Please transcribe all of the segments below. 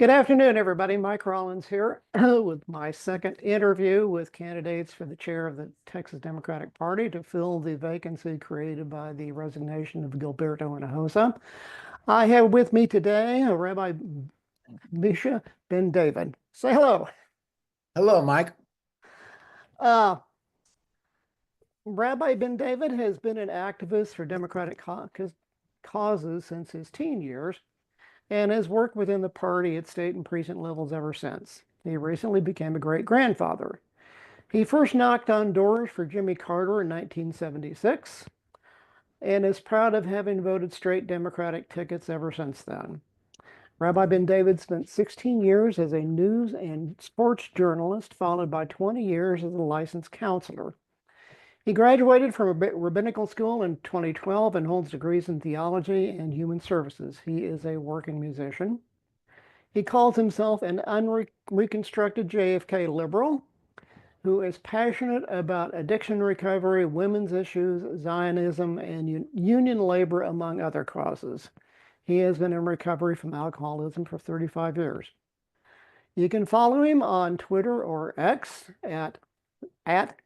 Good afternoon, everybody. Mike Rollins here with my second interview with candidates for the chair of the Texas Democratic Party to fill the vacancy created by the resignation of Gilberto Hinojosa. I have with me today Rabbi Misha Ben David. Say hello. Hello, Mike. Uh, Rabbi Ben David has been an activist for Democratic causes since his teen years and has worked within the party at state and precinct levels ever since. He recently became a great-grandfather. He first knocked on doors for Jimmy Carter in 1976 and is proud of having voted straight Democratic tickets ever since then. Rabbi Ben David spent 16 years as a news and sports journalist, followed by 20 years as a licensed counselor. He graduated from a rabbinical school in 2012 and holds degrees in theology and human services. He is a working musician. He calls himself an unreconstructed JFK liberal who is passionate about addiction recovery, women's issues, Zionism, and union labor, among other causes. He has been in recovery from alcoholism for 35 years. You can follow him on Twitter or X at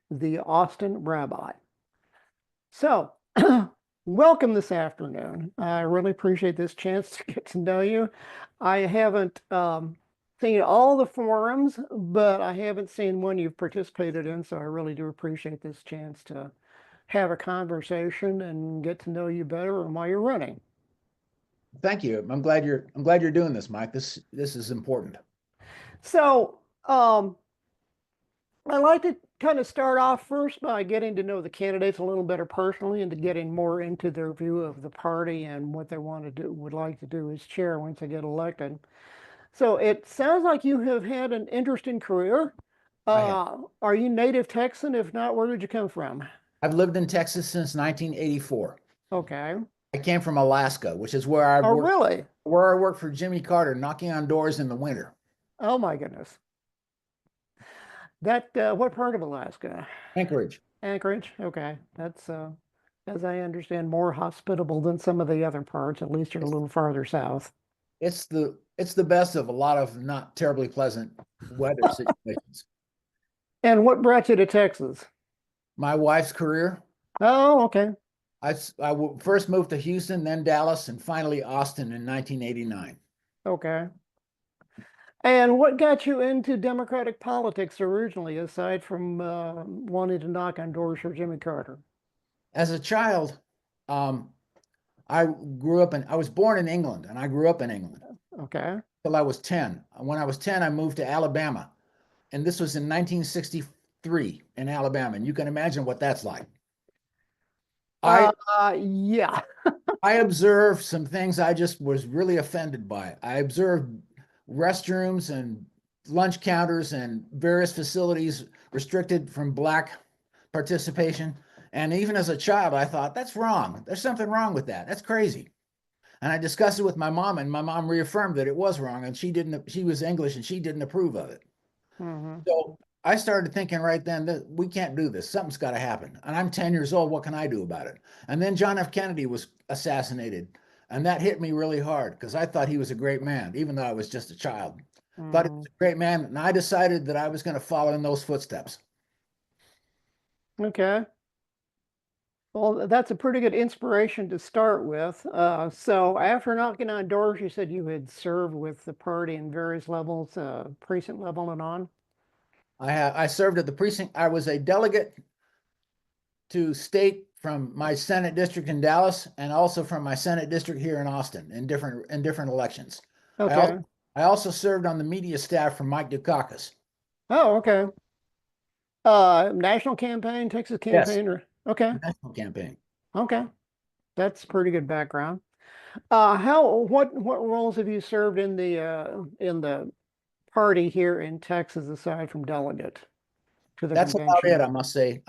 the Austin Rabbi. So, welcome this afternoon. I really appreciate this chance to get to know you. I haven't seen all the forums, but I haven't seen one you've participated in, so I really do appreciate this chance to have a conversation and get to know you better and why you're running. Thank you. I'm glad you're doing this, Mike. This is important. So, I'd like to kind of start off first by getting to know the candidates a little better personally and to getting more into their view of the party and what they would like to do as chair once they get elected. So it sounds like you have had an interesting career. Are you native Texan? If not, where did you come from? I've lived in Texas since 1984. Okay. I came from Alaska, which is where I Oh, worked, really? where I worked for Jimmy Carter, knocking on doors in the winter. Oh, my goodness. What part of Alaska? Anchorage. Anchorage. Okay. That's, as I understand, more hospitable than some of the other parts. At least you're a little farther south. It's the best of a lot of not terribly pleasant weather situations. And what brought you to Texas? My wife's career. Oh, okay. First moved to Houston, then Dallas, and finally Austin in 1989. Okay. And what got you into Democratic politics originally, aside from wanting to knock on doors for Jimmy Carter? As a child, um, I was born in England and I grew up in England Okay. till I was 10. When I was 10, I moved to Alabama, and this was in 1963 in Alabama. And you can imagine what that's like. I Yeah. I observed some things I just was really offended by. I observed restrooms and lunch counters and various facilities restricted from Black participation. And even as a child, I thought, that's wrong. There's something wrong with that. That's crazy. And I discussed it with my mom, and my mom reaffirmed that it was wrong, and she was English and she didn't approve of it. Hmm. So I started thinking right then that we can't do this. Something's got to happen. And I'm 10 years old. What can I do about it? And then John F. Kennedy was assassinated. And that hit me really hard because I thought he was a great man, even though I was just a child. Thought he was a great man. And I decided that I was going to follow in those footsteps. Okay. Well, that's a pretty good inspiration to start with. So after knocking on doors, you said you had served with the party in various levels, precinct level and on. I served at the precinct. I was a delegate to state from my Senate district in Dallas and also from my Senate district here in Austin in different elections. Okay. I also served on the media staff for Mike Dukakis. Oh, okay. National campaign, Texas Yes, campaign, or okay. national campaign. Okay. That's pretty good background. What roles have you served in the party here in Texas aside from delegate to the That's about convention? it, I must say.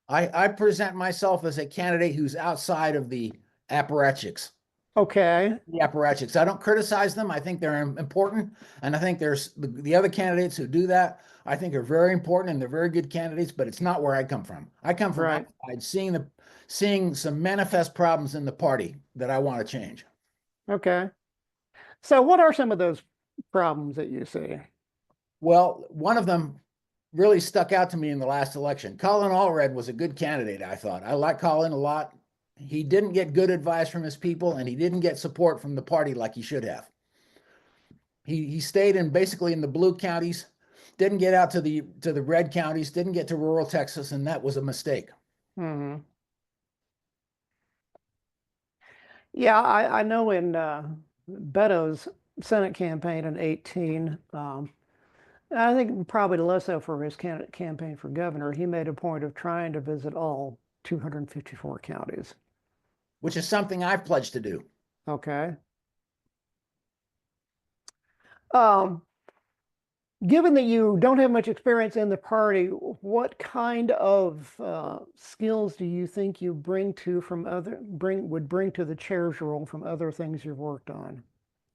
I present myself as a candidate who's outside of the apparatchiks. Okay. The apparatchiks. I don't criticize them. I think they're important, and I think there's the other candidates who do that. I think are very important and they're very good candidates, but it's not where I come from. I come from Right. outside, seeing some manifest problems in the party that I want to change. Okay. So what are some of those problems that you see? Well, one of them really stuck out to me in the last election. Colin Allred was a good candidate, I thought. I like Colin a lot. He didn't get good advice from his people, and he didn't get support from the party like he should have. He stayed in basically in the blue counties, didn't get out to the red counties, didn't get to rural Texas, and that was a mistake. Hmm. Yeah, I know in Beto's Senate campaign in 18, I think probably less so for his campaign for governor, he made a point of trying to visit all 254 counties. Which is something I've pledged to do. Okay. Um, Given that you don't have much experience in the party, what kind of skills do you think you bring to from other would bring to the chair's role from other things you've worked on?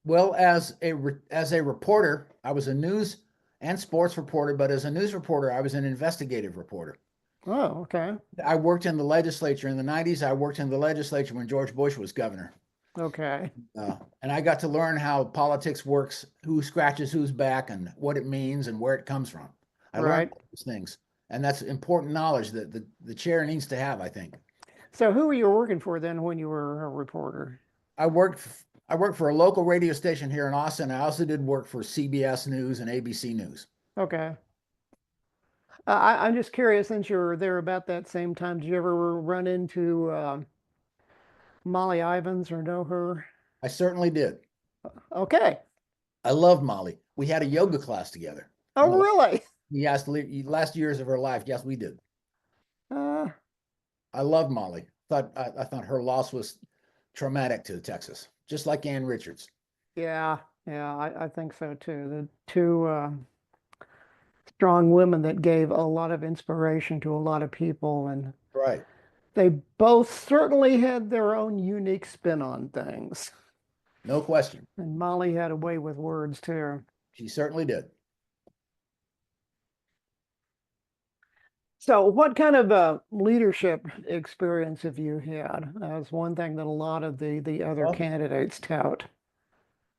Well, as a reporter, I was a news and sports reporter, but as a news reporter, I was an investigative reporter. Oh, okay. I worked in the legislature in the 90s. I worked in the legislature when George Bush was governor. Okay. And I got to learn how politics works, who scratches whose back, and what it means and where it comes from. I learned Right. all those things. And that's important knowledge that the chair needs to have, I think. So who were you working for then when you were a reporter? I worked I worked for a local radio station here in Austin. I also did work for CBS News and ABC News. Okay. I'm just curious, since you were there about that same time, did you ever run into Molly Ivins or know her? I certainly did. Okay. I loved Molly. We had a yoga class together in Oh, the really? last years of her life. Yes, we did. Uh, I loved Molly. I thought her loss was traumatic to Texas, just like Ann Richards. yeah, yeah, I think so too. The two strong women that gave a lot of inspiration to a lot of people, and Right. they both certainly had their own unique spin on things. No question. And Molly had a way with words too. She certainly did. So, what kind of leadership experience have you had? That's one thing that a lot of the other Well, candidates tout.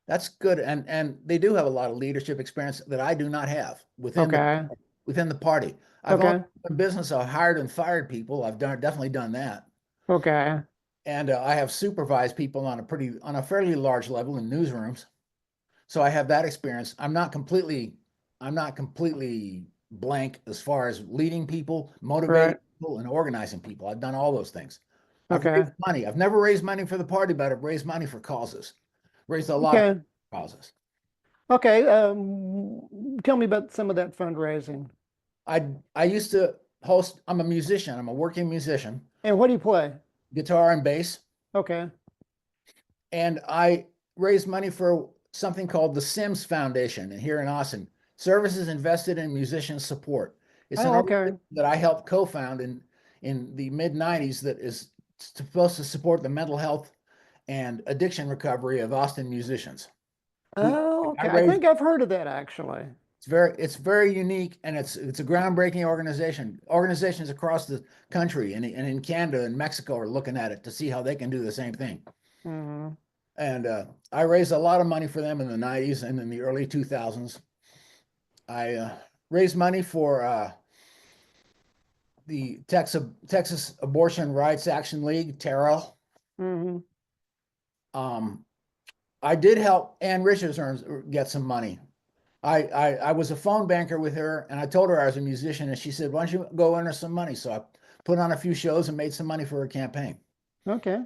that's good. And they do have a lot of leadership experience that I do not have Okay, within the party. I've also okay, in business, I've hired and fired people. Definitely done that. okay, And I have supervised people on a fairly large level in newsrooms. So I have that experience. I'm not completely blank as far as leading people, motivating right, people, and organizing people. I've done all those things. I've okay, raised money. I've never raised money for the party, but I've raised money for causes. Raised a lot of okay, causes. okay. Tell me about some of that fundraising. I used to host. I'm a musician. I'm a working musician, And what do you play? guitar and bass, Okay. and I raised money for something called the Sims Foundation here in Austin. Services invested in musician support. It's an Oh, organization okay. that I helped co-found in the mid 90s that is supposed to support the mental health and addiction recovery of Austin musicians. We Oh, I okay. I raised think I've heard of that actually. it's very unique and it's a groundbreaking organization. Organizations across the country and in Canada and Mexico are looking at it to see how they can do the same thing. Hmm. And I raised a lot of money for them in the 90s and in the early 2000s. I raised money for the Texas Abortion Rights Action League, Terrell. Hmm. Um, I did help Ann Richards get some money. I was a phone banker with her, and I told her I was a musician, and she said, "Why don't you go earn her some money?" So I put on a few shows and made some money for her campaign. Okay.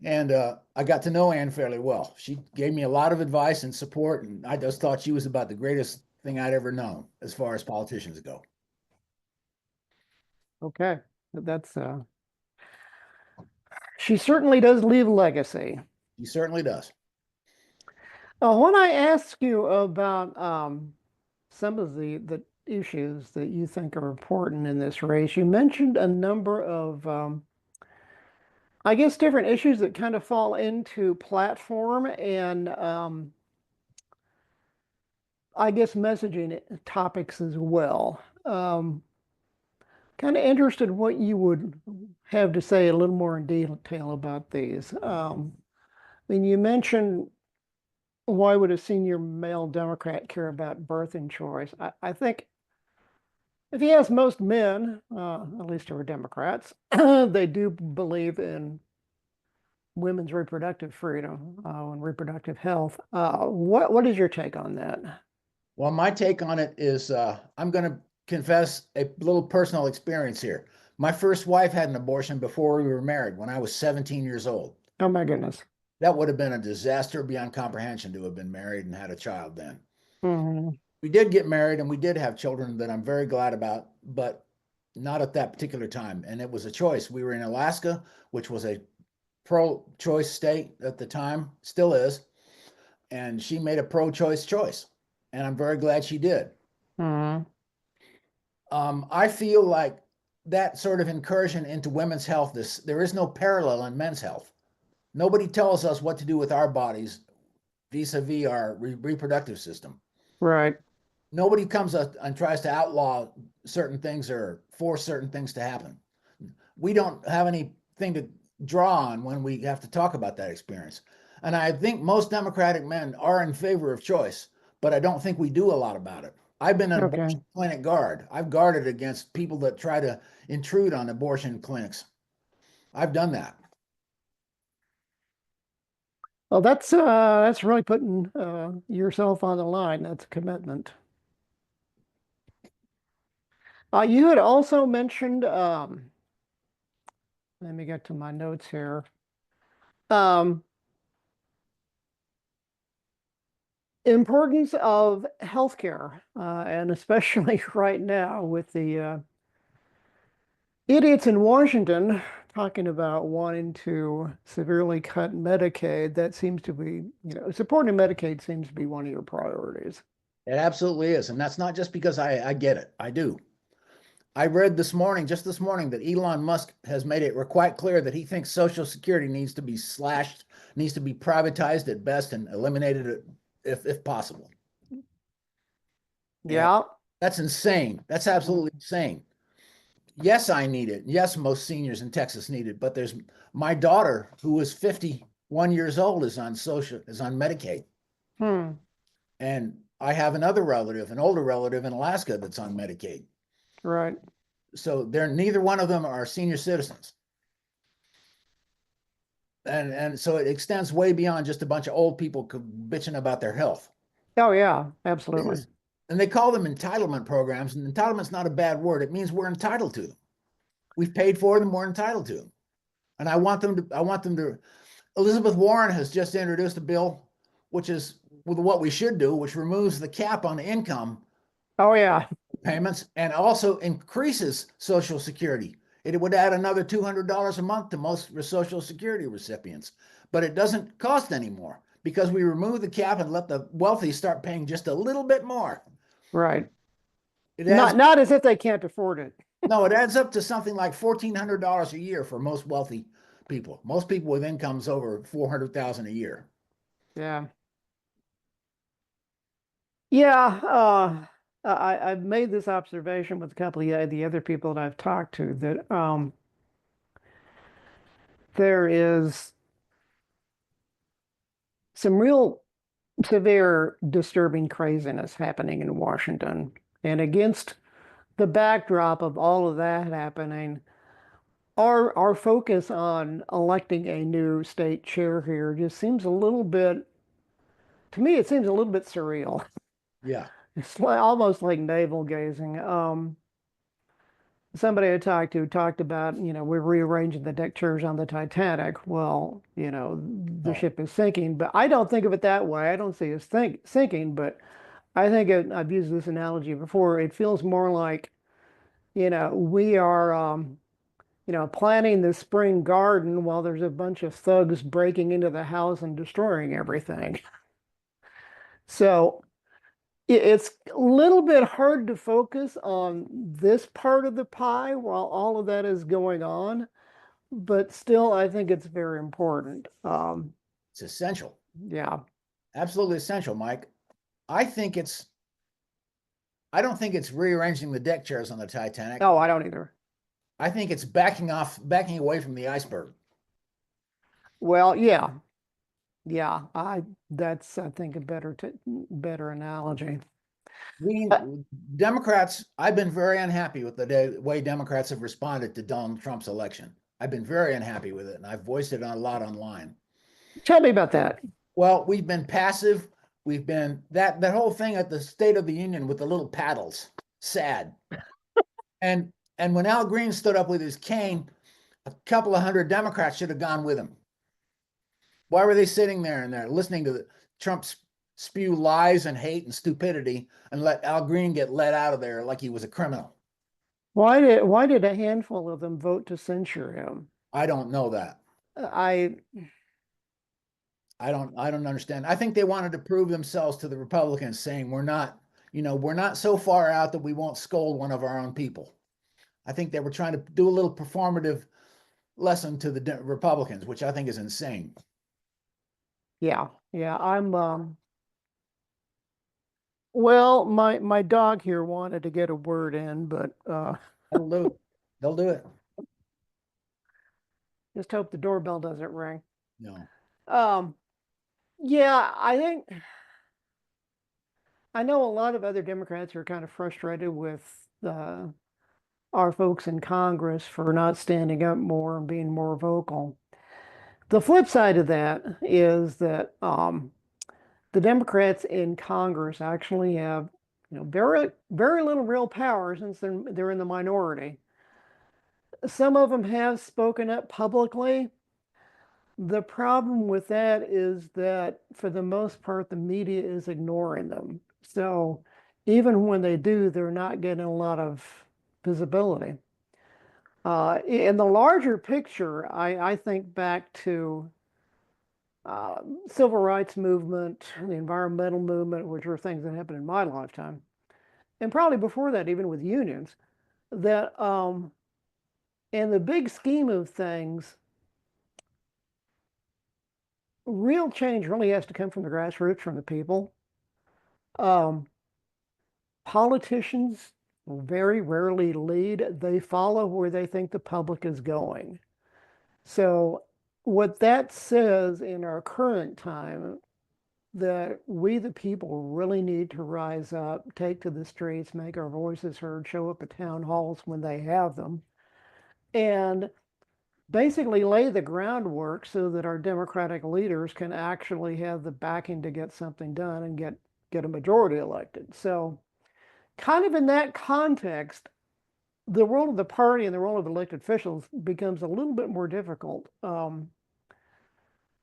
And I got to know Ann fairly well. She gave me a lot of advice and support, and I just thought she was about the greatest thing I'd ever known as far as politicians go. Okay. That's she certainly does leave a legacy. She certainly does. When I ask you about some of the issues that you think are important in this race, you mentioned a number of I guess different issues that kind of fall into platform and I guess messaging topics as well. Kind of interested what you would have to say a little more in detail about these. I mean, you mentioned why would a senior male Democrat care about birthing choice? I think if he has most men, at least who are Democrats, they do believe in women's reproductive freedom and reproductive health. What is your take on that? Well, my take on it is I'm going to confess a little personal experience here. My first wife had an abortion before we were married when I was 17 years old. Oh my goodness. That would have been a disaster beyond comprehension to have been married and had a child then. Hmm. We did get married and we did have children that I'm very glad about, but not at that particular time. And it was a choice. We were in Alaska, which was a pro-choice state at the time, still is, and she made a pro-choice choice, and I'm very glad she did. Hmm. I feel like that sort of incursion into women's health, there is no parallel in men's health. Nobody tells us what to do with our bodies vis-a-vis our reproductive system. Right. Nobody comes up and tries to outlaw certain things or force certain things to happen. We don't have anything to draw on when we have to talk about that experience. And I think most Democratic men are in favor of choice, but I don't think we do a lot about it. I've been an Okay. abortion clinic guard. I've guarded against people that try to intrude on abortion clinics. I've done that. Well, that's really putting yourself on the line. That's a commitment. You had also mentioned, let me get to my notes here. Um, Importance of healthcare, and especially right now with the idiots in Washington talking about wanting to severely cut Medicaid. That seems to be, supporting Medicaid seems to be one of your priorities. It absolutely is. And that's not just because I get it. I do. I read this morning, just this morning, that Elon Musk has made it quite clear that he thinks Social Security needs to be slashed, needs to be privatized at best, and eliminated if possible. And Yeah. that's insane. That's absolutely insane. Yes, I need it. Yes, most seniors in Texas need it. But there's my daughter, who is 51 years old, is on Medicaid, Hmm. and I have another relative, an older relative in Alaska, that's on Medicaid. Right. So they're neither one of them are senior citizens. And so it extends way beyond just a bunch of old people bitching about their health. Oh yeah, absolutely. And they call them entitlement programs, and entitlement's not a bad word. It means we're entitled to them. We've paid for them, we're entitled to them. And I want them to Elizabeth Warren has just introduced a bill which is with what we should do, which removes the cap on income Oh yeah. payments and also increases Social Security. It would add another $200 a month to most Social Security recipients, but it doesn't cost anymore because we remove the cap and let the wealthy start paying just a little bit more. Right. It adds Not as if they can't afford it. no, it adds up to something like $1,400 a year for most wealthy people. Most people with incomes over 400,000 a year. Yeah. Yeah. I've made this observation with a couple of the other people that I've talked to that there is some real severe disturbing craziness happening in Washington. And against the backdrop of all of that happening, our focus on electing a new state chair here just seems a little bit, to me, it seems a little bit surreal. Yeah. It's like, almost like navel gazing. Somebody I talked to talked about, we're rearranging the deck chairs on the Titanic. Well, the Oh, ship is sinking, but I don't think of it that way. I don't see it sinking, but I think I've used this analogy before. It feels more like, we are, planting the spring garden while there's a bunch of thugs breaking into the house and destroying everything. So it's a little bit hard to focus on this part of the pie while all of that is going on, but still, I think it's very important. it's essential. Yeah. Absolutely essential, Mike. I think it's I don't think it's rearranging the deck chairs on the Titanic. Oh, I don't either. I think it's backing away from the iceberg. Well, yeah. Yeah, that's I think a better analogy. We Uh, Democrats, I've been very unhappy with the way Democrats have responded to Donald Trump's election. I've been very unhappy with it, and I've voiced it a lot online. Tell me about that. Well, we've been passive. We've been that whole thing at the State of the Union with the little paddles, sad. And when Al Green stood up with his cane, a couple of hundred Democrats should have gone with him. Why were they sitting there and they're listening to Trump spew lies and hate and stupidity and let Al Green get let out of there like he was a criminal? Why did a handful of them vote to censure him? I don't know that. I I don't understand. I think they wanted to prove themselves to the Republicans, saying we're not so far out that we won't scold one of our own people. I think they were trying to do a little performative lesson to the Republicans, which I think is insane. yeah, I'm well, my dog here wanted to get a word in, but That'll do it. They'll do it. just hope the doorbell doesn't ring. No. Um, yeah, I know a lot of other Democrats are kind of frustrated with our folks in Congress for not standing up more and being more vocal. The flip side of that is that the Democrats in Congress actually have, very very little real power since they're in the minority. Some of them have spoken up publicly. The problem with that is that for the most part, the media is ignoring them. So even when they do, they're not getting a lot of visibility. In the larger picture, I think back to uh, civil rights movement, the environmental movement, which are things that happened in my lifetime, and probably before that, even with unions. That in the big scheme of things, real change really has to come from the grassroots, from the people. Um, Politicians very rarely lead; they follow where they think the public is going. So, what that says in our current time, that we, the people, really need to rise up, take to the streets, make our voices heard, show up at town halls when they have them, and basically lay the groundwork so that our democratic leaders can actually have the backing to get something done and get a majority elected. So, kind of in that context, the role of the party and the role of elected officials becomes a little bit more difficult.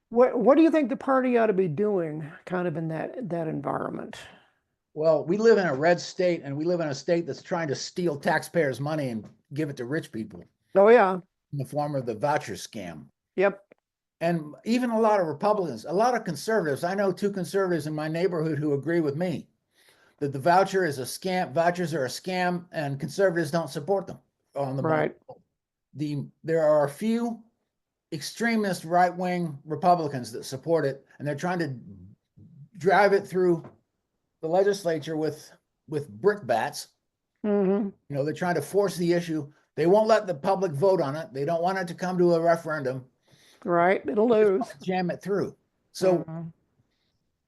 What do you think the party ought to be doing, kind of in that environment? Well, we live in a red state and we live in a state that's trying to steal taxpayers' money and give it to rich people Oh yeah, in the form of the voucher scam. yep, And even a lot of Republicans, a lot of conservatives, I know two conservatives in my neighborhood who agree with me that the voucher is a scam, vouchers are a scam, and conservatives don't support them on the bottom. right. There are a few extremist right-wing Republicans that support it, and they're trying to drive it through the legislature with brickbats. Hmm. They're trying to force the issue. They won't let the public vote on it. They don't want it to come to a referendum. Right, it'll They just want lose. to jam it through. So Hmm.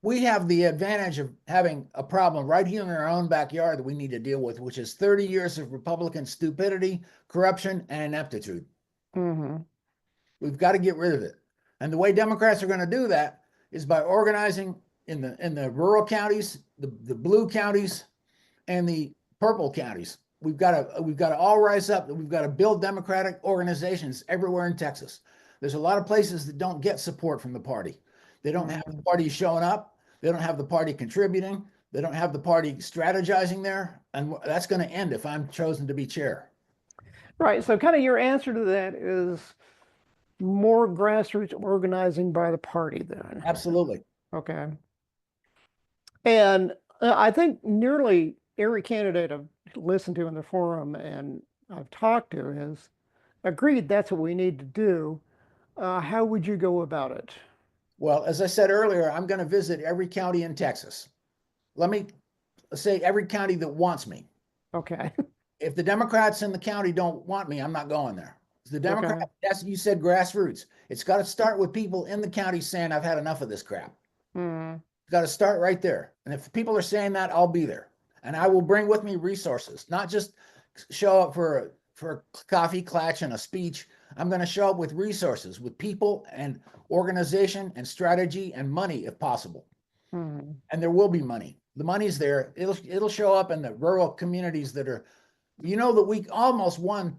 we have the advantage of having a problem right here in our own backyard that we need to deal with, which is 30 years of Republican stupidity, corruption, and ineptitude. Hmm. We've got to get rid of it. And the way Democrats are going to do that is by organizing in the rural counties, the blue counties, and the purple counties. We've got to all rise up. We've got to build democratic organizations everywhere in Texas. There's a lot of places that don't get support from the party. They don't have the Hmm. party showing up. They don't have the party contributing. They don't have the party strategizing there. And that's going to end if I'm chosen to be chair. Right. So, kind of your answer to that is more grassroots organizing by the party, then. Absolutely. Okay. And I think nearly every candidate I've listened to in the forum and I've talked to has agreed that's what we need to do. How would you go about it? Well, as I said earlier, I'm going to visit every county in Texas. Let me say every county that wants me. Okay. If the Democrats in the county don't want me, I'm not going there. The Democrat, Okay. that's you said grassroots. It's got to start with people in the county saying, I've had enough of this crap. Hmm. It's got to start right there. And if people are saying that, I'll be there. And I will bring with me resources, not just show up for a coffee clutch and a speech. I'm going to show up with resources, with people and organization and strategy and money if possible. Hmm. And there will be money. The money's there. It'll show up in the rural communities that are, that we almost won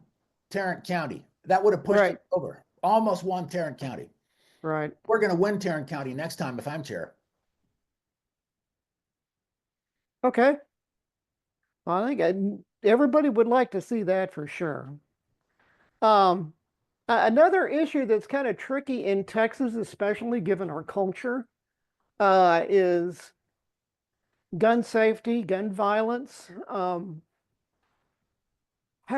Tarrant County. That would have pushed it Right. over. Almost won Tarrant County. Right. We're going to win Tarrant County next time if I'm chair. Okay. Well, everybody would like to see that for sure. Um, Another issue that's kind of tricky in Texas, especially given our culture, is gun safety, gun violence. How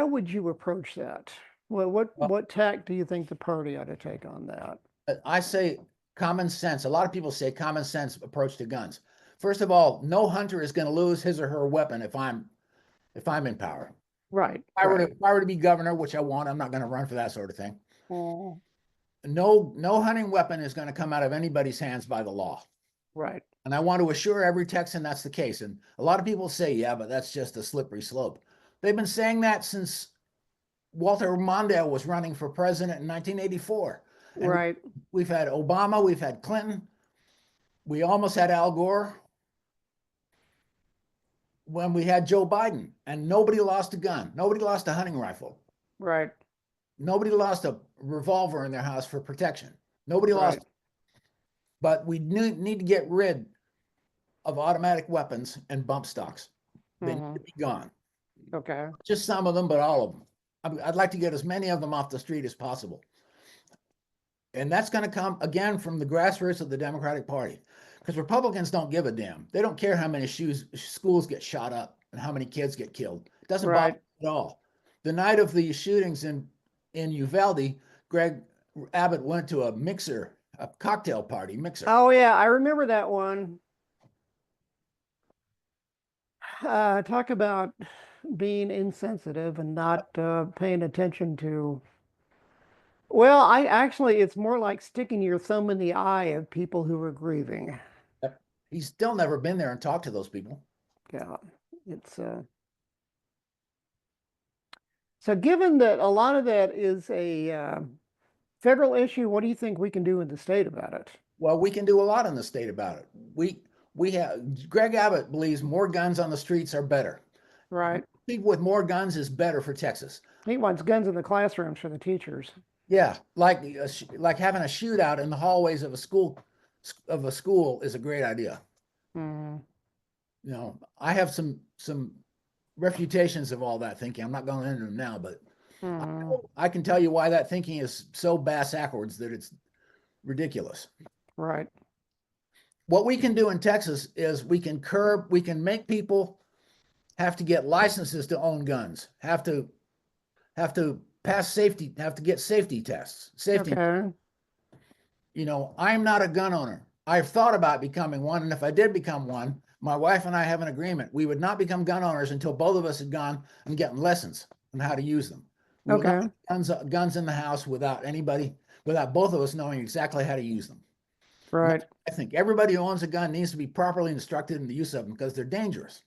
would you approach that? Well, what tack do you think the party ought to take on that? I say common sense. A lot of people say common sense approach to guns. First of all, no hunter is going to lose his or her weapon if I'm in power. Right, If I were to, right. if I were to be governor, which I want, I'm not going to run for that sort of thing. Mm, No hunting weapon is going to come out of anybody's hands by the law. right, And I want to assure every Texan that's the case. And a lot of people say, yeah, but that's just a slippery slope. They've been saying that since Walter Mondale was running for president in 1984. And right, we've had Obama, we've had Clinton, we almost had Al Gore when we had Joe Biden, and nobody lost a gun. Nobody lost a hunting rifle. right, Nobody lost a revolver in their house for protection. Nobody lost, right. but we need to get rid of automatic weapons and bump stocks. They need Hmm. to be gone. Okay, Just some of them, but all of them. I'd like to get as many of them off the street as possible. And that's going to come again from the grassroots of the Democratic Party, because Republicans don't give a damn. They don't care how many schools get shot up and how many kids get killed. It doesn't bother right. them at all. The night of the shootings in Uvalde, Greg Abbott went to a cocktail party mixer. Oh yeah, I remember that one. Talk about being insensitive and not paying attention to. Well, I actually, it's more like sticking your thumb in the eye of people who are grieving. He's still never been there and talked to those people. Yeah, it's so given that a lot of that is a federal issue, what do you think we can do in the state about it? Well, we can do a lot in the state about it. We have Greg Abbott believes more guns on the streets are better. Right. People with more guns is better for Texas. He wants guns in the classrooms for the teachers. Yeah, like having a shootout in the hallways of a school is a great idea. Mm, I have some refutations of all that thinking. I'm not going into them now, but I, mm, I can tell you why that thinking is so bass backwards that it's ridiculous. right. What we can do in Texas is we can make people have to get licenses to own guns, have to pass safety, have to get safety tests. Okay. I'm not a gun owner. I've thought about becoming one, and if I did become one, my wife and I have an agreement. We would not become gun owners until both of us had gone and gotten lessons on how to use them. We will not Okay. have guns in the house without both of us knowing exactly how to use them. Right. I think everybody who owns a gun needs to be properly instructed in the use of them because they're dangerous.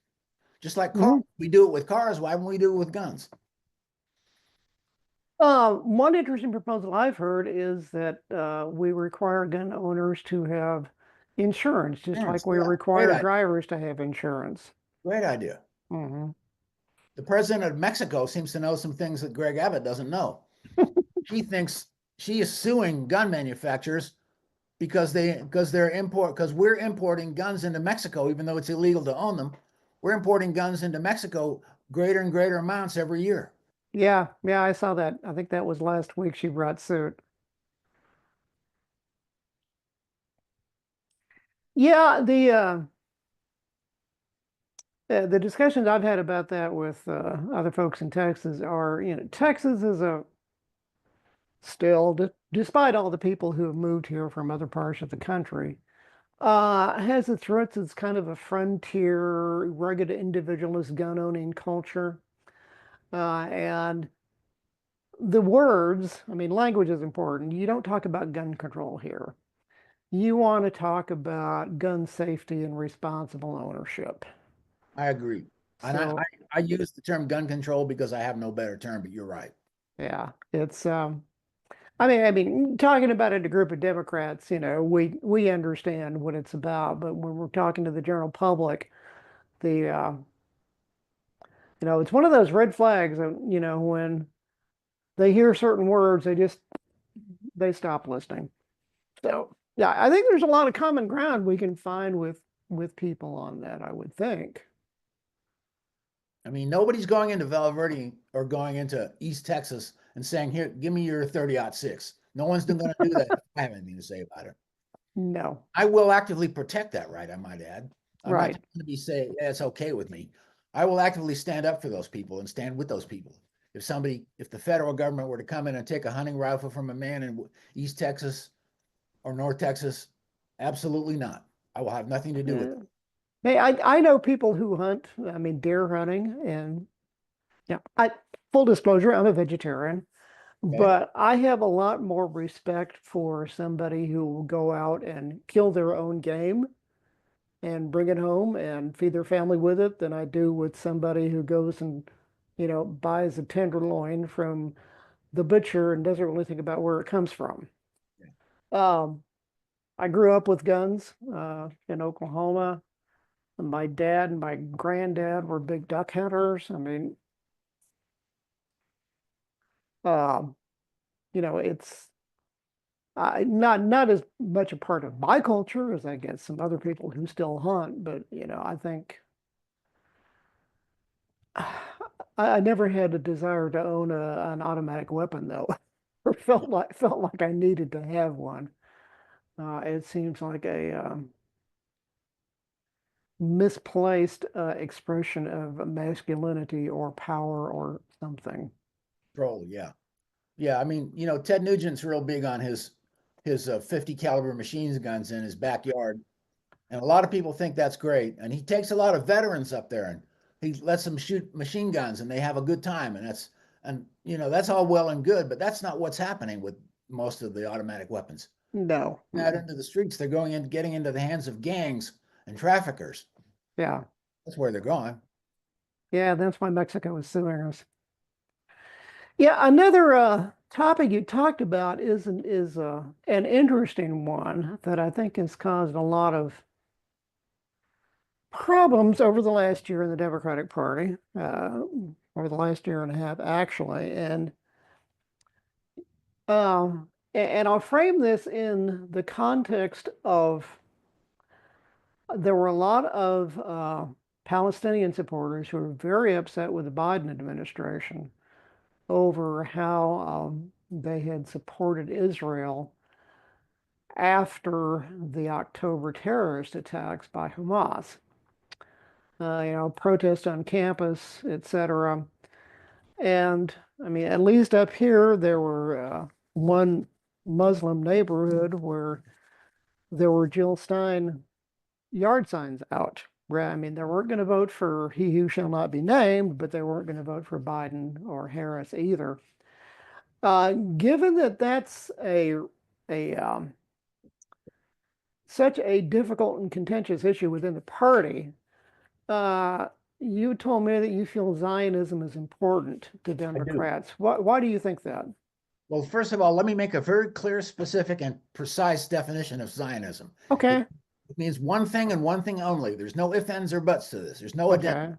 Just like cars, Hmm. we do it with cars. Why wouldn't we do it with guns? One interesting proposal I've heard is that we require gun owners to have insurance, just like we Yeah, great require idea. drivers to have insurance. Great idea. Hmm. The president of Mexico seems to know some things that Greg Abbott doesn't know. She thinks she is suing gun manufacturers because we're importing guns into Mexico, even though it's illegal to own them. We're importing guns into Mexico greater and greater amounts every year. Yeah, yeah, I saw that. I think that was last week she brought suit. Yeah, the discussions I've had about that with other folks in Texas are, Texas is a still, despite all the people who have moved here from other parts of the country, has its roots as kind of a frontier, rugged individualist gun owning culture. And the words, I mean, language is important. You don't talk about gun control here. You want to talk about gun safety and responsible ownership. I agree. And So, I use the term gun control because I have no better term, but you're right. yeah, it's I mean, talking about it to a group of Democrats, we understand what it's about, but when we're talking to the general public, the it's one of those red flags that, when they hear certain words, they stop listening. So, yeah, I think there's a lot of common ground we can find with people on that, I would think. I mean, nobody's going into Val Verde or going into East Texas and saying, "Here, give me your 30-06." No one's going to do that if I have anything to say about it. No, I will actively protect that right, I might add. I'm not right. just going to be saying, yeah, it's okay with me. I will actively stand up for those people and stand with those people. If the federal government were to come in and take a hunting rifle from a man in East Texas or North Texas, absolutely not. I will have nothing to do with Uh, it. Hey, I know people who hunt, I mean, deer hunting, and yeah, full disclosure, I'm a vegetarian. Okay. But I have a lot more respect for somebody who will go out and kill their own game and bring it home and feed their family with it than I do with somebody who goes and, buys a tenderloin from the butcher and doesn't really think about where it comes from. Um, I grew up with guns in Oklahoma. My dad and my granddad were big duck hunters. I mean, um, it's not as much a part of my culture as I guess some other people who still hunt, but I think I never had a desire to own an automatic weapon though, or felt like I needed to have one. It seems like a misplaced expression of masculinity or power or something. Control, yeah. Yeah, I mean, Ted Nugent's real big on his 50 caliber machine guns in his backyard. And a lot of people think that's great. And he takes a lot of veterans up there and he lets them shoot machine guns and they have a good time. That's all well and good, but that's not what's happening with most of the automatic weapons. No. Out into the streets, they're getting into the hands of gangs and traffickers. Yeah. That's where they're going. Yeah, that's why Mexico is suing us. Yeah, another topic you talked about is an interesting one that I think has caused a lot of problems over the last year in the Democratic Party, over the last year and a half, actually. And I'll frame this in the context of there were a lot of Palestinian supporters who were very upset with the Biden administration over how they had supported Israel after the October terrorist attacks by Hamas. Protest on campus, etc. And I mean, at least up here, there were one Muslim neighborhood where there were Jill Stein yard signs out. Where I mean, they weren't going to vote for he who shall not be named, but they weren't going to vote for Biden or Harris either. Given that that's a such a difficult and contentious issue within the party, uh, you told me that you feel Zionism is important to I do. Democrats. Why do you think that? Well, first of all, let me make a very clear, specific, and precise definition of Zionism. It, Okay, it means one thing and one thing only. There's no ifs, ands, or buts to this. There's no addendum. okay,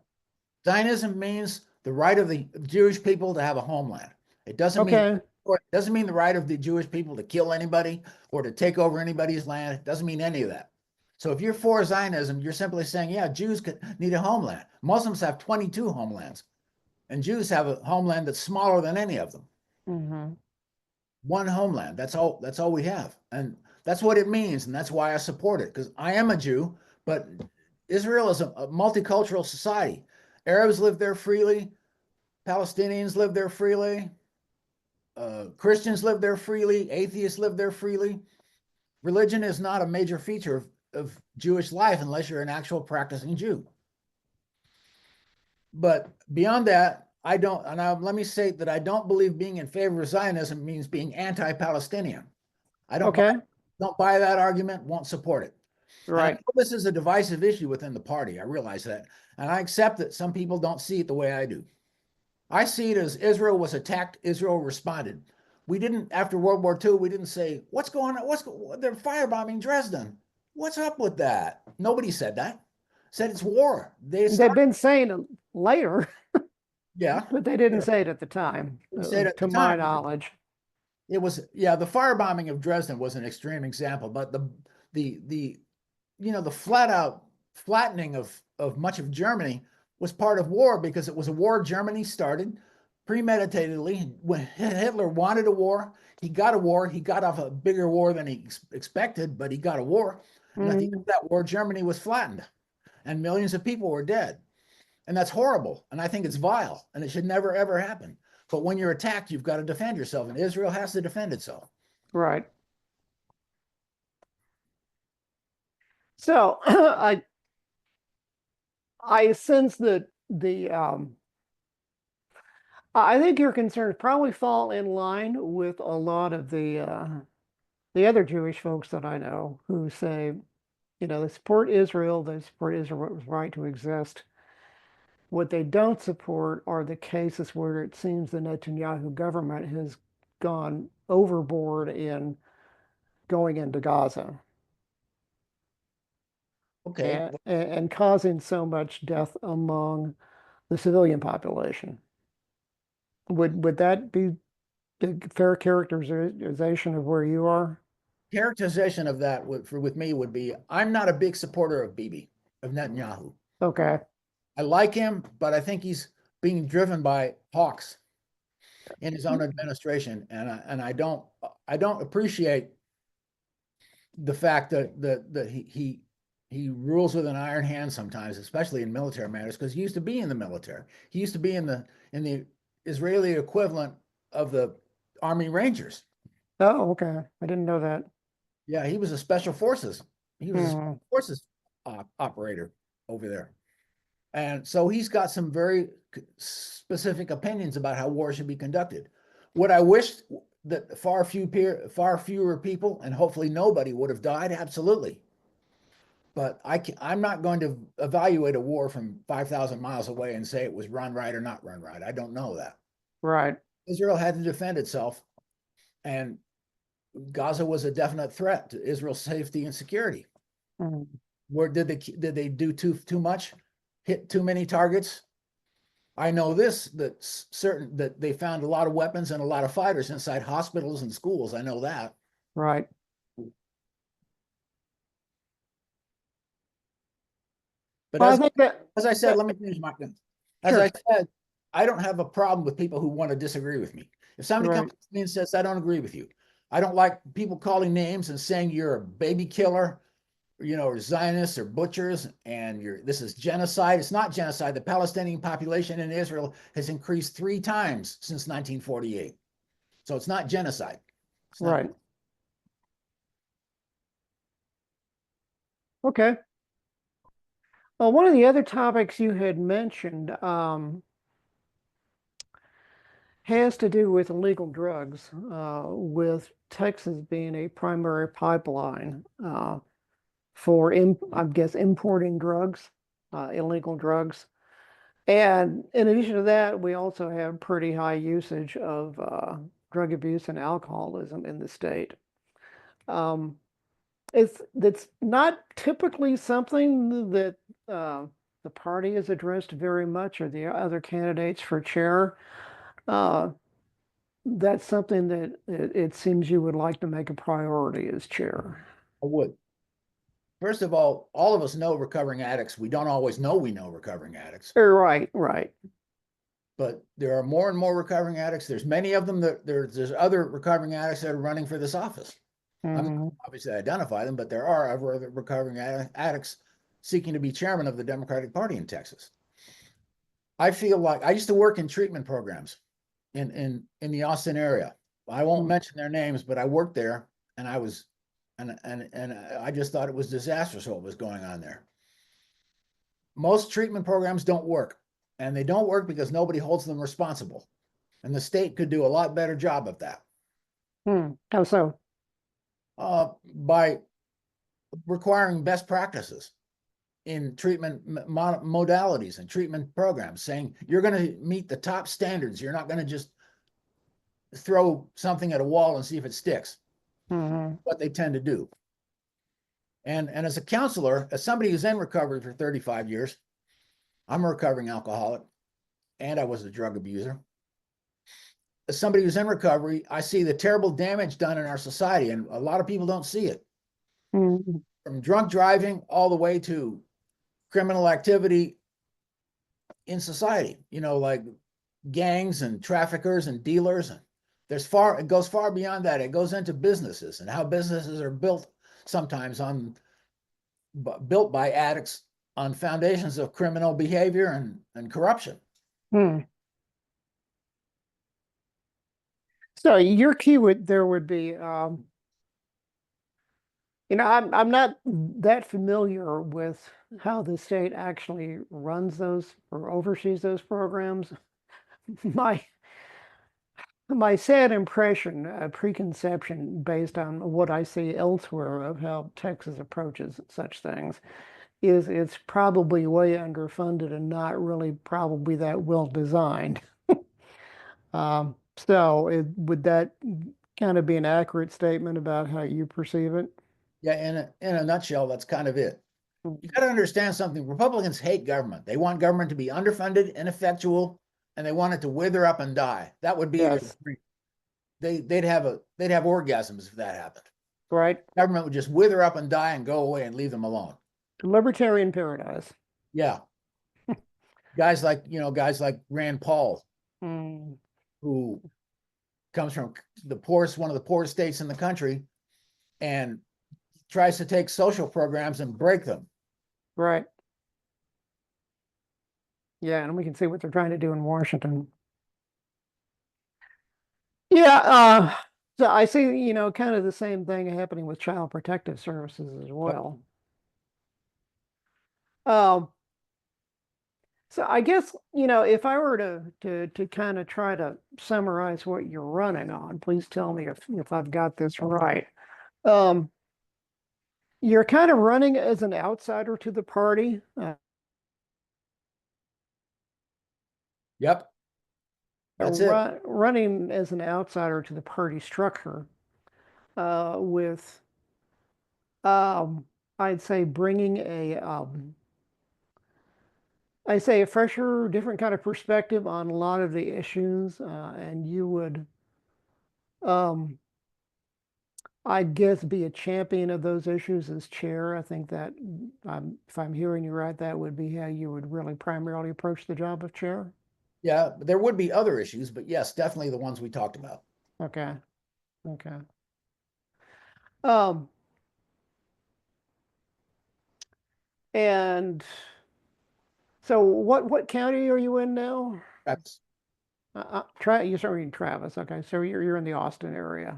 Zionism means the right of the Jewish people to have a homeland. It doesn't mean okay, or it doesn't mean the right of the Jewish people to kill anybody or to take over anybody's land. It doesn't mean any of that. So if you're for Zionism, you're simply saying, yeah, Jews need a homeland. Muslims have 22 homelands, and Jews have a homeland that's smaller than any of them. hmm One homeland. That's all we have. And that's what it means. And that's why I support it. Because I am a Jew, but Israel is a multicultural society. Arabs live there freely, Palestinians live there freely, Christians live there freely, atheists live there freely. Religion is not a major feature of Jewish life unless you're an actual practicing Jew. But beyond that, I don't, and let me say that I don't believe being in favor of Zionism means being anti-Palestinian. I Okay, don't buy that argument, won't support it. And I right. know this is a divisive issue within the party. I realize that. And I accept that some people don't see it the way I do. I see it as Israel was attacked, Israel responded. We didn't, after World War II, we didn't say, what's going on? They're firebombing Dresden. What's up with that? Nobody said that. Said it's war. They They've started, been saying it later, yeah. but they didn't say it at the time, They said at to the my time. knowledge. It was, yeah, the firebombing of Dresden was an extreme example, but the the flat out flattening of much of Germany was part of war because it was a war Germany started premeditatedly. When Hitler wanted a war, he got a war. He got off a bigger war than he expected, but he got a war. And at the end Mm, of that war, Germany was flattened and millions of people were dead. And that's horrible. And I think it's vile and it should never, ever happen. But when you're attacked, you've got to defend yourself. And Israel has to defend itself. right. So I sense that I think your concerns probably fall in line with a lot of the other Jewish folks that I know who say, they support Israel, they support Israel's right to exist. What they don't support are the cases where it seems the Netanyahu government has gone overboard in going into Gaza Okay. and causing so much death among the civilian population. Would that be a fair characterization of where you are? Characterization of that with me would be I'm not a big supporter of Bibi, of Netanyahu. Okay, I like him, but I think he's being driven by hawks in his own administration, and I don't appreciate the fact that he rules with an iron hand sometimes, especially in military matters, because he used to be in the military. He used to be in the Israeli equivalent of the Army Rangers. oh, okay, I didn't know that. Yeah, he was a special forces. He was a Hmm. special forces operator over there. And so he's got some very specific opinions about how war should be conducted. What I wish that far fewer people, and hopefully nobody, would have died, absolutely. But I'm not going to evaluate a war from 5,000 miles away and say it was run right or not run right. I don't know that. Right. Israel had to defend itself, and Gaza was a definite threat to Israel's safety and security. Hmm. Where did they do too much? Hit too many targets? I know this that they found a lot of weapons and a lot of fighters inside hospitals and schools. I know that. Right. But Well, I think as I said, that let me finish my. As I sure. said, I don't have a problem with people who want to disagree with me. If somebody comes Right. to me and says, I don't agree with you, I don't like people calling names and saying you're a baby killer, or Zionists or butchers, and this is genocide. It's not genocide. The Palestinian population in Israel has increased 3 times since 1948. So it's not genocide. It's not. Right. Okay. Well, one of the other topics you had mentioned has to do with illegal drugs, with Texas being a primary pipeline for, I guess, importing drugs, illegal drugs. And in addition to that, we also have pretty high usage of drug abuse and alcoholism in the state. Um, that's not typically something that uh, the party has addressed very much, or the other candidates for chair. Uh, that's something that it seems you would like to make a priority as chair. I would. First of all of us know recovering addicts. We don't always know we know recovering addicts, Right, right. but there are more and more recovering addicts. There's many of them that there's other recovering addicts that are running for this office. I'm not Hmm. obviously identify them, but there are other recovering addicts seeking to be chairman of the Democratic Party in Texas. I feel like I used to work in treatment programs in the Austin area. I won't mention their names, but I worked there, and I was, and I just thought it was disastrous what was going on there. Most treatment programs don't work, and they don't work because nobody holds them responsible. And the state could do a lot better job of that How so? by requiring best practices in treatment modalities and treatment programs, saying you're going to meet the top standards. You're not going to just throw something at a wall and see if it sticks. What they tend to do. And as a counselor, as somebody who's in recovery for 35 years, I'm a recovering alcoholic and I was a drug abuser. As somebody who's in recovery, I see the terrible damage done in our society, and a lot of people don't see it. From drunk driving all the way to criminal activity in society, like gangs and traffickers and dealers. It goes far beyond that. It goes into businesses and how businesses are built sometimes built by addicts on foundations of criminal behavior and corruption. So your key would be, I'm not that familiar with how the state actually runs those or oversees those programs. My sad impression, preconception based on what I see elsewhere of how Texas approaches such things, is it's probably way underfunded and not really probably that well designed. Would that kind of be an accurate statement about how you perceive it? Yeah, in a nutshell, that's kind of it. You got to understand something. Republicans hate government. They want government to be underfunded, ineffectual, and they want it to wither up and die. That would be Yes. they'd have orgasms if that happened. Right. Government would just wither up and die and go away and leave them alone. Libertarian paradise. Yeah. guys like Rand Paul, who comes from one of the poorest states in the country, and tries to take social programs and break them. Right. Yeah, and we can see what they're trying to do in Washington. Yeah, so I see, kind of the same thing happening with Child Protective Services as well. Um, so I guess, if I were to kind of try to summarize what you're running on, please tell me if I've got this right. Um, you're kind of running as an outsider to the party. Yep. That's it. Running as an outsider to the party structure, with, I'd say bringing I'd say a fresher, different kind of perspective on a lot of the issues, and you would, um, I guess, be a champion of those issues as chair. I think that, if I'm hearing you right, that would be how you would really primarily approach the job of chair. Yeah, there would be other issues, but yes, definitely the ones we talked about. Okay. Okay. Um, and so what county are you in now? That's You're sorry, in Travis. Okay, so you're in the Austin area.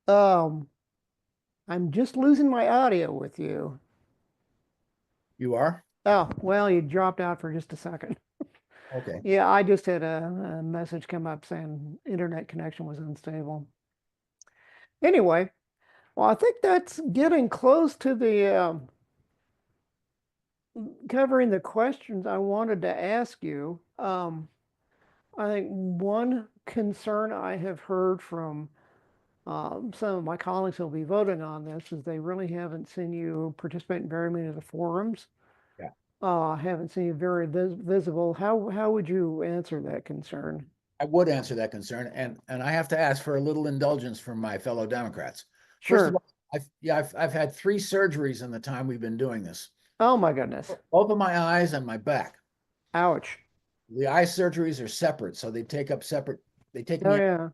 Um, I'm just losing my audio with you. You are? Oh, well, you dropped out for just a second. Okay. Yeah, I just had a message come up saying internet connection was unstable. Anyway, well, I think that's getting close to the covering the questions I wanted to ask you. I think one concern I have heard from some of my colleagues who'll be voting on this is they really haven't seen you participate in very many of the forums. Yeah. Haven't seen you very visible. How would you answer that concern? I would answer that concern, and I have to ask for a little indulgence from my fellow Democrats. First of Sure. all, I've had 3 surgeries in the time we've been doing this. Oh my goodness. Both of my eyes and my back. Ouch. The eye surgeries are separate, so they take Oh me yeah.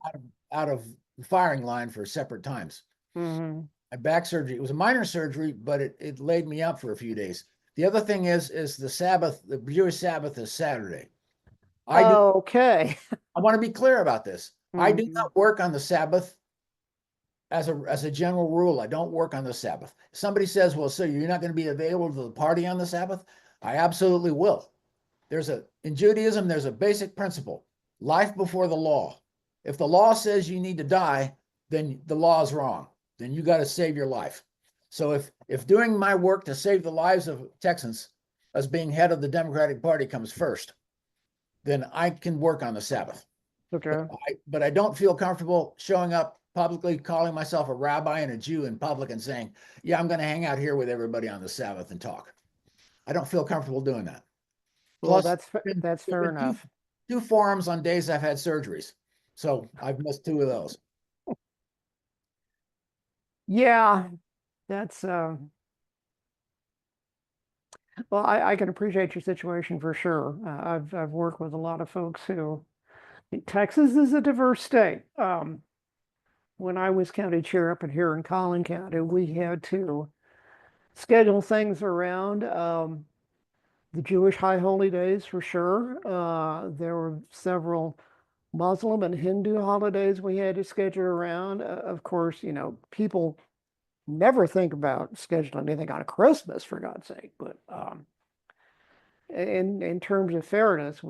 out of the firing line for separate times. Mm-hmm. My back surgery, it was a minor surgery, but it laid me up for a few days. The other thing is the Sabbath, the Jewish Sabbath is Saturday. Okay. I want to be clear about this. I do Mhm. not work on the Sabbath as a general rule. I don't work on the Sabbath. Somebody says, well, so you're not going to be available to the party on the Sabbath? I absolutely will. in Judaism, there's a basic principle: life before the law. If the law says you need to die, then the law is wrong. Then you got to save your life. So if doing my work to save the lives of Texans as being head of the Democratic Party comes first, then I can work on the Sabbath. Okay. But I don't feel comfortable showing up publicly, calling myself a rabbi and a Jew in public and saying, yeah, I'm going to hang out here with everybody on the Sabbath and talk. I don't feel comfortable doing that. Well, Plus, that's there've fair been enough. two forums on days I've had surgeries. So I've missed two of those. Yeah, that's well, I can appreciate your situation for sure. I've worked with a lot of folks who Texas is a diverse state. When I was county chair up here in Collin County, we had to schedule things around the Jewish high holy days for sure. There were several Muslim and Hindu holidays we had to schedule around. Of course, people never think about scheduling anything on Christmas, for God's sake. But in terms of fairness,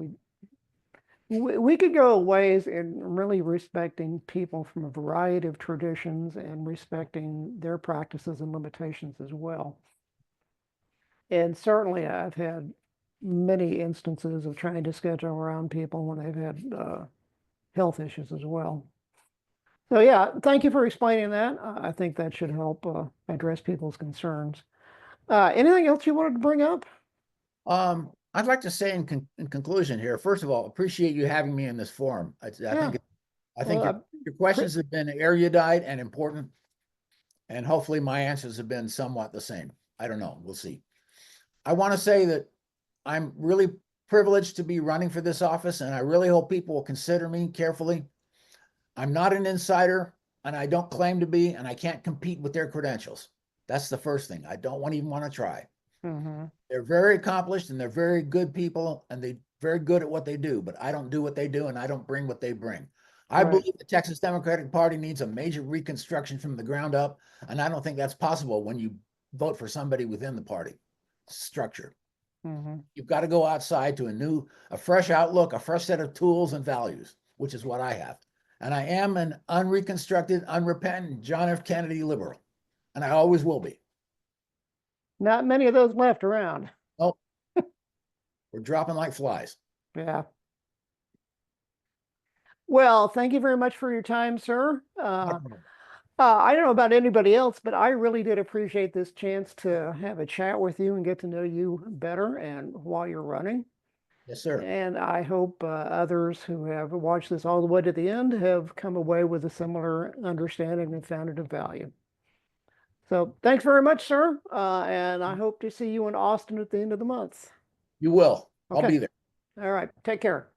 we could go ways in really respecting people from a variety of traditions and respecting their practices and limitations as well. And certainly, I've had many instances of trying to schedule around people when they've had health issues as well. So yeah, thank you for explaining that. I think that should help address people's concerns. Anything else you wanted to bring up? I'd like to say in conclusion here, first of all, appreciate you having me in this forum. I Yeah. think I think Well, your questions have been erudite and important, and hopefully my answers have been somewhat the same. I don't know. We'll see. I want to say that I'm really privileged to be running for this office, and I really hope people will consider me carefully. I'm not an insider, and I don't claim to be, and I can't compete with their credentials. That's the first thing. I don't even want to try. mhm. They're very accomplished and they're very good people and they're very good at what they do, but I don't do what they do and I don't bring what they bring. I Right. believe the Texas Democratic Party needs a major reconstruction from the ground up, and I don't think that's possible when you vote for somebody within the party structure. Mhm. You've got to go outside to a fresh outlook, a fresh set of tools and values, which is what I have. And I am an unreconstructed, unrepentant John F. Kennedy liberal, and I always will be. Not many of those left around. Oh, we're dropping like flies. Yeah. Well, thank you very much for your time, sir. I don't know about anybody else, but I really did appreciate this chance to have a chat with you and get to know you better and while you're running. Yes, sir. And I hope others who have watched this all the way to the end have come away with a similar understanding and found it of value. So thanks very much, sir. And I hope to see you in Austin at the end of the month. You will. I'll Okay. be there. All right. Take care.